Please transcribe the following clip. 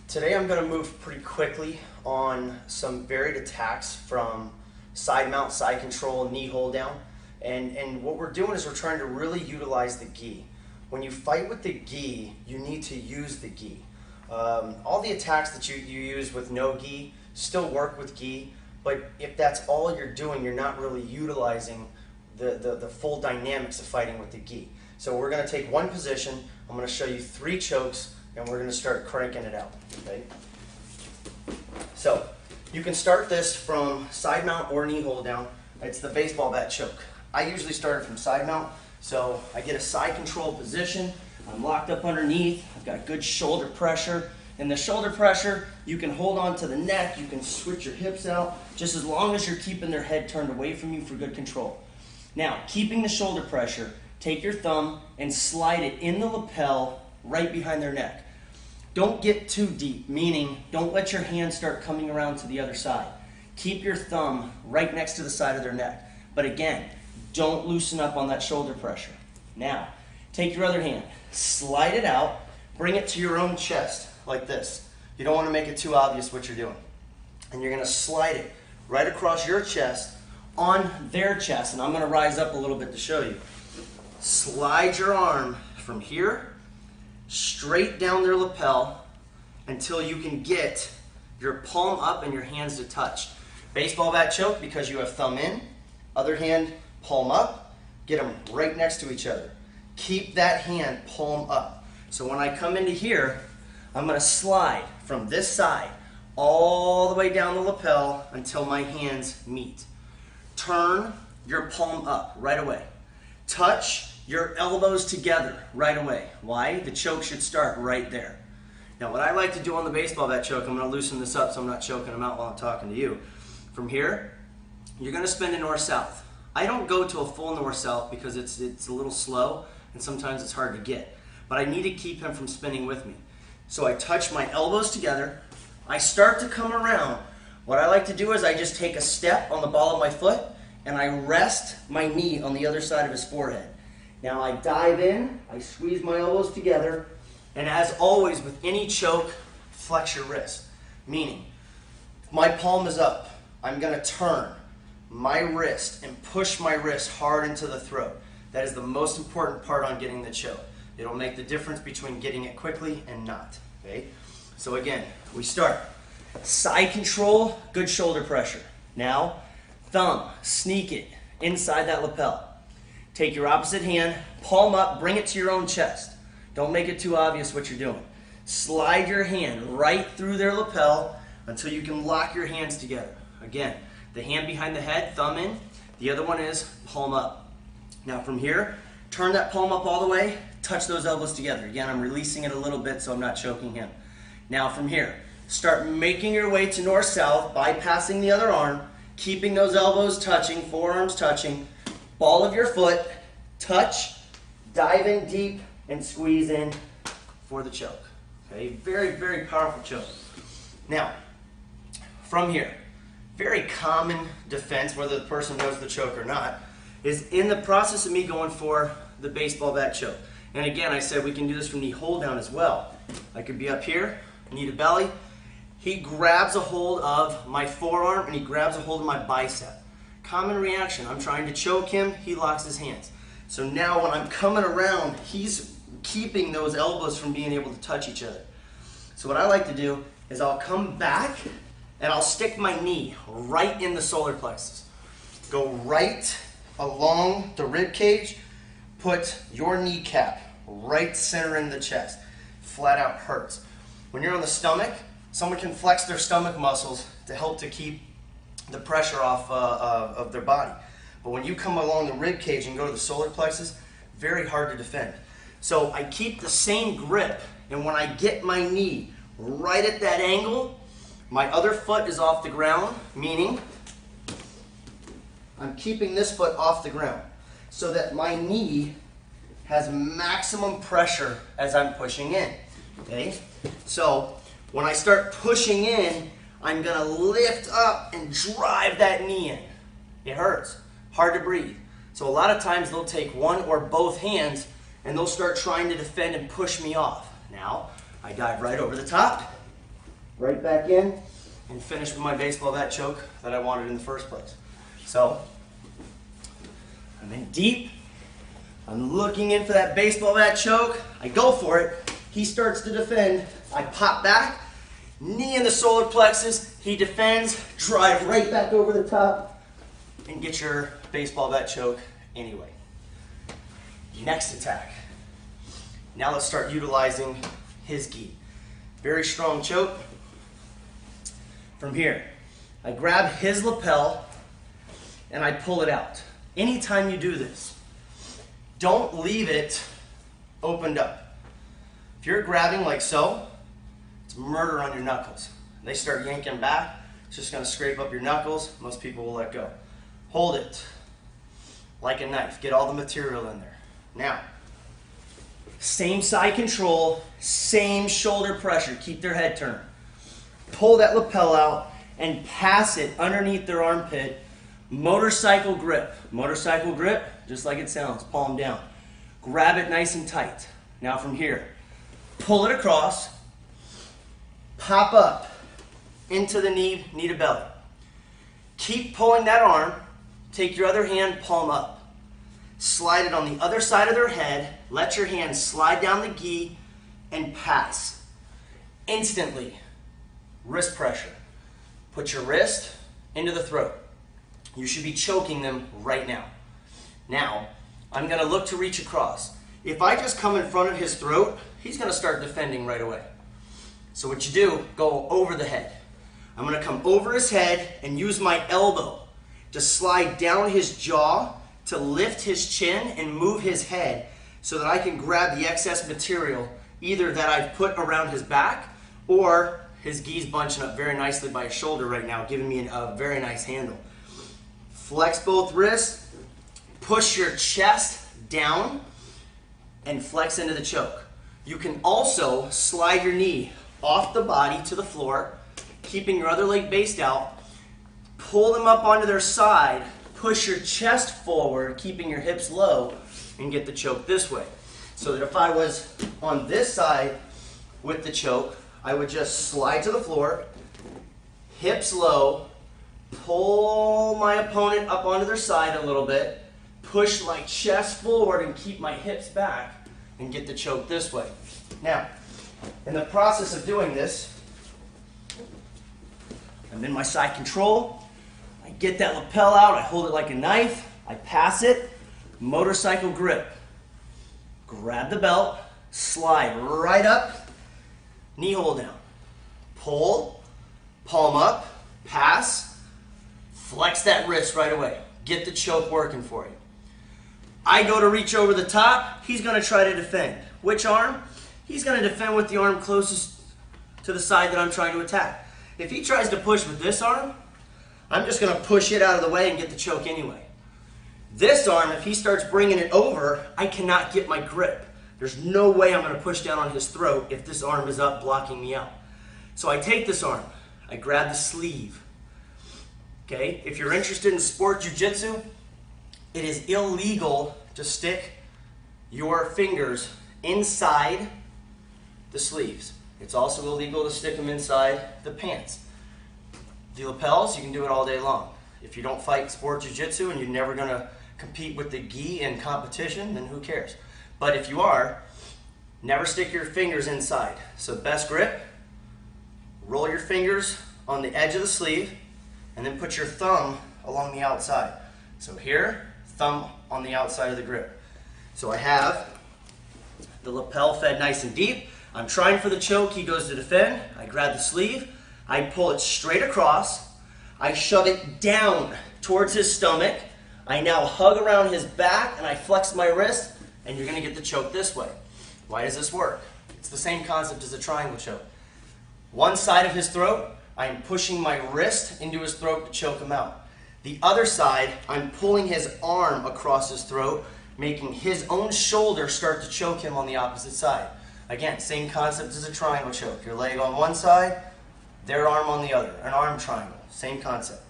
Today I'm going to move pretty quickly on some varied attacks from side mount, side control, knee hold down. And what we're doing is we're trying to really utilize the gi. When you fight with the gi, you need to use the gi. All the attacks that you use with no gi still work with gi, but if that's all you're doing, you're not really utilizing the full dynamics of fighting with the gi. So we're going to take one position, I'm going to show you 3 chokes, and we're going to start cranking it out. Okay? So you can start this from side mount or knee hold down. It's the baseball bat choke. I usually start it from side mount, so I get a side control position. I'm locked up underneath. I've got good shoulder pressure. In the shoulder pressure, you can hold on to the neck. You can switch your hips out, just as long as you're keeping their head turned away from you for good control. Now, keeping the shoulder pressure, take your thumb and slide it in the lapel right behind their neck. Don't get too deep, meaning don't let your hand start coming around to the other side. Keep your thumb right next to the side of their neck. But again, don't loosen up on that shoulder pressure. Now, take your other hand, slide it out, bring it to your own chest like this. You don't want to make it too obvious what you're doing. And you're going to slide it right across your chest on their chest. And I'm going to rise up a little bit to show you. Slide your arm from here straight down their lapel until you can get your palm up and your hands to touch. Baseball bat choke because you have thumb in, other hand palm up, get them right next to each other. Keep that hand palm up. So when I come into here, I'm going to slide from this side all the way down the lapel until my hands meet. Turn your palm up right away. Touch your elbows together right away. Why? The choke should start right there. Now what I like to do on the baseball bat choke, I'm going to loosen this up so I'm not choking them out while I'm talking to you. From here, you're going to spin a north-south. I don't go to a full north-south because it's a little slow and sometimes it's hard to get. But I need to keep him from spinning with me. So I touch my elbows together. I start to come around. What I like to do is I just take a step on the ball of my foot and I rest my knee on the other side of his forehead. Now I dive in, I squeeze my elbows together, and as always with any choke, flex your wrist. Meaning, if my palm is up, I'm going to turn my wrist and push my wrist hard into the throat. That is the most important part on getting the choke. It'll make the difference between getting it quickly and not. Okay? So again, we start. Side control, good shoulder pressure. Now, thumb, sneak it inside that lapel. Take your opposite hand, palm up, bring it to your own chest. Don't make it too obvious what you're doing. Slide your hand right through their lapel until you can lock your hands together. Again, the hand behind the head, thumb in. The other one is palm up. Now from here, turn that palm up all the way, touch those elbows together. Again, I'm releasing it a little bit so I'm not choking him. Now from here, start making your way to north-south, bypassing the other arm, keeping those elbows touching, forearms touching. Ball of your foot, touch, dive in deep, and squeeze in for the choke. Okay, very, very powerful choke. Now, from here, very common defense, whether the person knows the choke or not, is in the process of me going for the baseball bat choke. And again, I said we can do this from knee hold down as well. I could be up here, knee to belly. He grabs a hold of my forearm and he grabs a hold of my bicep. Common reaction, I'm trying to choke him, he locks his hands. So now when I'm coming around, he's keeping those elbows from being able to touch each other. So what I like to do is I'll come back and I'll stick my knee right in the solar plexus. Go right along the rib cage, put your kneecap right center in the chest. Flat out hurts. When you're on the stomach, someone can flex their stomach muscles to help to keep the pressure off of their body. But when you come along the rib cage and go to the solar plexus, very hard to defend. So I keep the same grip, and when I get my knee right at that angle, my other foot is off the ground, meaning I'm keeping this foot off the ground so that my knee has maximum pressure as I'm pushing in. Okay? So when I start pushing in, I'm going to lift up and drive that knee in. It hurts. Hard to breathe. So a lot of times they'll take one or both hands and they'll start trying to defend and push me off. Now, I dive right over the top, right back in, and finish with my baseball bat choke that I wanted in the first place. So, I'm in deep, I'm looking in for that baseball bat choke, I go for it, he starts to defend, I pop back, knee in the solar plexus, he defends, drive right back over the top, and get your baseball bat choke anyway. Next attack. Now let's start utilizing his gi. Very strong choke. From here, I grab his lapel and I pull it out. Anytime you do this, don't leave it opened up. If you're grabbing like so, it's murder on your knuckles. They start yanking back, it's just going to scrape up your knuckles. Most people will let go. Hold it like a knife. Get all the material in there. Now, same side control, same shoulder pressure. Keep their head turned. Pull that lapel out and pass it underneath their armpit. Motorcycle grip. Motorcycle grip, just like it sounds, palm down. Grab it nice and tight. Now from here, pull it across, pop up into the knee to belly. Keep pulling that arm. Take your other hand, palm up. Slide it on the other side of their head. Let your hand slide down the gi and pass. Instantly, wrist pressure. Put your wrist into the throat. You should be choking them right now. Now, I'm going to look to reach across. If I just come in front of his throat, he's going to start defending right away. So what you do, go over the head. I'm going to come over his head and use my elbow to slide down his jaw to lift his chin and move his head so that I can grab the excess material either that I've put around his back or his gi's bunching up very nicely by his shoulder right now, giving me a very nice handle. Flex both wrists, push your chest down, and flex into the choke. You can also slide your knee off the body to the floor, keeping your other leg based out, pull them up onto their side, push your chest forward, keeping your hips low, and get the choke this way. So that if I was on this side with the choke, I would just slide to the floor, hips low, pull my opponent up onto their side a little bit, push my chest forward and keep my hips back, and get the choke this way. Now, in the process of doing this, I'm in my side control, I get that lapel out, I hold it like a knife, I pass it, motorcycle grip. Grab the belt, slide right up, knee hold down. Pull, palm up, pass, flex that wrist right away. Get the choke working for you. I go to reach over the top, he's going to try to defend. Which arm? He's going to defend with the arm closest to the side that I'm trying to attack. If he tries to push with this arm, I'm just going to push it out of the way and get the choke anyway. This arm, if he starts bringing it over, I cannot get my grip. There's no way I'm going to push down on his throat if this arm is up blocking me out. So I take this arm, I grab the sleeve. Okay, if you're interested in sport jiu-jitsu, it is illegal to stick your fingers inside the sleeves. It's also illegal to stick them inside the pants. The lapels, you can do it all day long. If you don't fight sport jiu-jitsu and you're never going to compete with the gi in competition, then who cares? But if you are, never stick your fingers inside. So best grip, roll your fingers on the edge of the sleeve, and then put your thumb along the outside. So here, thumb on the outside of the grip. So I have the lapel fed nice and deep. I'm trying for the choke, he goes to defend. I grab the sleeve, I pull it straight across, I shove it down towards his stomach. I now hug around his back and I flex my wrist, and you're going to get the choke this way. Why does this work? It's the same concept as a triangle choke. One side of his throat, I am pushing my wrist into his throat to choke him out. The other side, I'm pulling his arm across his throat, making his own shoulder start to choke him on the opposite side. Again, same concept as a triangle choke. Your leg on one side, their arm on the other. An arm triangle, same concept.